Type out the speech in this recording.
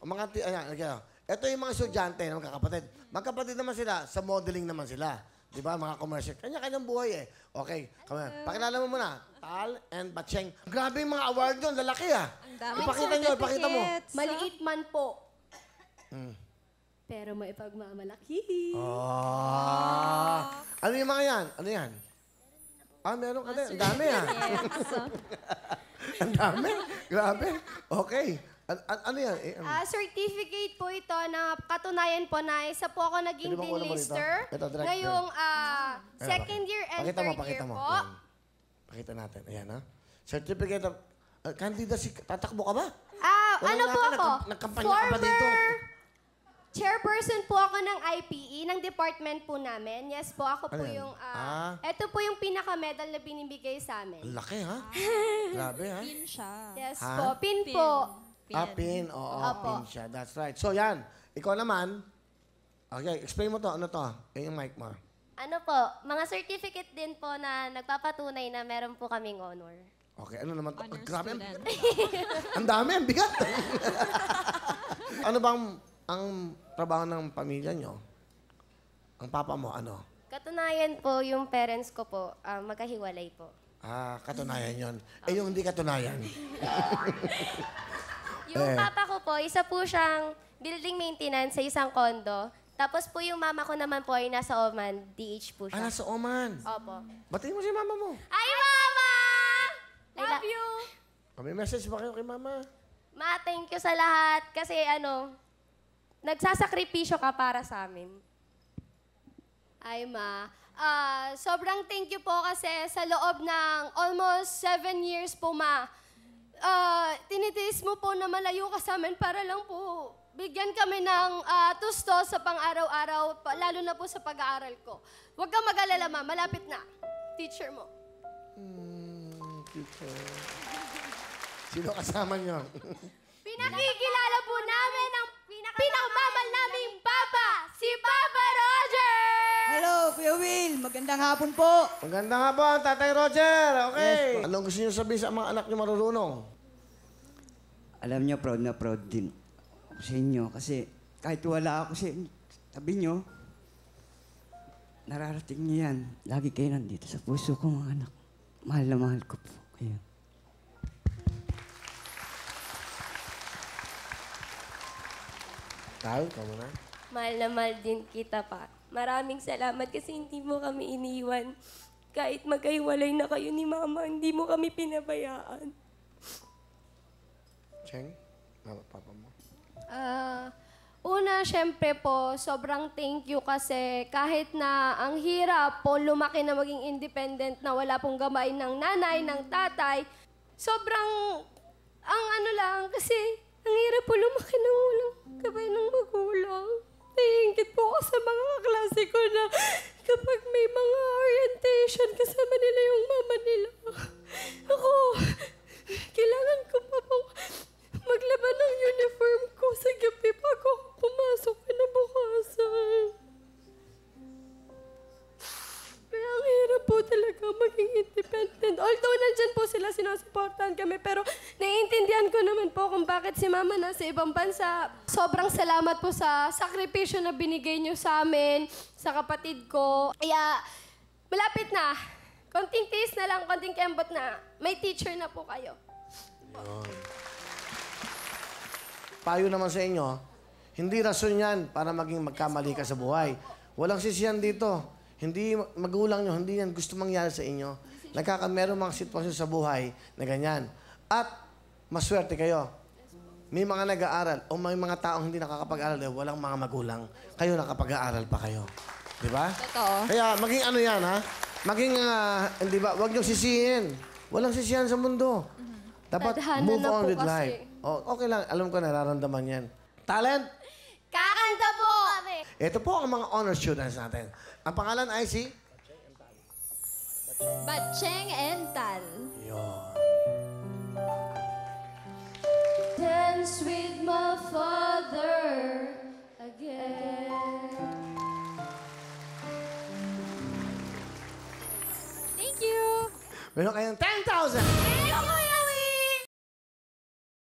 Ayan, okay. Ito yung mga estudyante na magkakapatid. Magkapatid naman sila, sa modeling naman sila. Di ba, mga commercial. Kanya-kanyang buhay eh. Okay, pakilala mo muna. Tal and Batcheng. Grabe yung mga award doon, lalaki ah. Ipakita nyo, ipakita mo. Maliit man po. Pero may pagmamalaki. Ano yung mga yan? Ano yan? Meron ka din. Ang dami ah. Ang dami. Grabe. Okay. Ano yan? Certificate po ito na katunayan po na isa po ako naging Pwede bang kulang mo rito? deanlister. Ito, direct. Ngayong second year and Pakita mo, third pakita year mo. po. Yan. Pakita natin. Ayan ha. Certificate of... candidacy. Tatakbo ka ba? Ano po ako? Nagkampanya ka ba dito? Chairperson po ako ng IPE, ng department po namin. Yes po, ako po Ano yan? yung... ito po yung pinaka-medal na binibigay sa amin. Ang laki ha? Grabe ha? Pin siya. Yes Ha? po, pin po. Pin. Oo, Opo. pin siya. That's right. So yan. Ikaw naman. Okay, explain mo to. Ano to? Yung mic mo. Ano po, mga certificate din po na nagpapatunay na meron po kaming honor. Okay, ano naman to? Honor Grabe. student. Ang dami, ang bigat. Ano bang ang trabaho ng pamilya nyo? Ang papa mo, ano? Katunayan po, yung parents ko po, magkahiwalay po. Katunayan yon. Yung hindi katunayan. Yung papa ko po, isa po siyang building maintenance sa isang condo. Tapos po yung mama ko naman po ay nasa Oman, DH po siya. Nasa Oman. Opo. Batiin mo si mama mo. Ay, Mama! Love you! May message ba kayo kay mama? Ma, thank you sa lahat. Kasi nagsasakripisyo ka para sa amin. Ay, Ma. Sobrang thank you po kasi sa loob ng almost 7 years po, Ma. Tinitiis mo po na malayo ka sa amin para lang po bigyan kami ng tusto sa pang-araw-araw, lalo na po sa pag-aaral ko. Huwag kang mag-alala, Ma. Malapit na. Teacher mo. Teacher. Sino kasama nyo? Pinakikilala po namin ang pinakamamal naming papa, si Papa Roger! Hello, Kuya Will. Magandang hapon po. Maganda nga po, Tatay Roger. Okay. Anong gusto nyo sabihin sa mga anak nyo marurunong? Alam niyo, proud na proud din ako sa inyo. Kasi kahit wala ako sa tabi niyo, nararating niyo yan. Lagi kayo nandito sa puso ko, mga anak. Mahal na mahal ko po kayo. Tayo, kamo na. Mahal na mahal din kita pa. Maraming salamat kasi hindi mo kami iniwan. Kahit magkahiwalay na kayo ni Mama, hindi mo kami pinabayaan. Cheng? Mama, papa mo. Una, syempre po, sobrang thank you kasi kahit na ang hirap po lumaki na maging independent na wala pong gabay ng nanay, ng tatay, sobrang, kasi ang hirap po lumaki na walang gabay ng magulang. Naiingit po ako sa mga kaklase ko na kapag may mga orientation, kasama nila yung mama nila. Ako, kailangan ko pa pong maglaban ng uniform ko sa gabi bago ako pumasok kinabukasan. Kaya ang hirap po talaga maging independent. Although nandyan po sila, sinusuportahan kami, pero naiintindihan ko naman po kung bakit si Mama nasa ibang bansa. Sobrang salamat po sa sakripisyo na binigay niyo sa amin, sa kapatid ko. Kaya, malapit na. Konting tiis na lang, konting kembot na. May teacher na po kayo. Payo naman sa inyo, hindi rason yan para maging magkamali ka sa buhay. Walang sisiyan dito. Hindi magulang nyo, hindi yan gusto mangyari sa inyo. Meron mga sitwasyon sa buhay na ganyan. At maswerte kayo. May mga nag-aaral o may mga taong hindi nakakapag-aral, walang mga magulang. Kayo nakapag-aaral pa kayo. Di ba? Totoo. Kaya maging ano yan, ha? Maging, di ba, huwag nyo sisihin. Walang sisihan sa mundo. Dapat Tadhana move na on po with kasi. life. Okay lang, alam ko nararamdaman yan. Talent! Kakanta po! Ito po ang mga honor students natin. Ang pangalan ay si... Batcheng and Tal. Yun. Dance with my father again. Thank you. Meron kayong 10,000!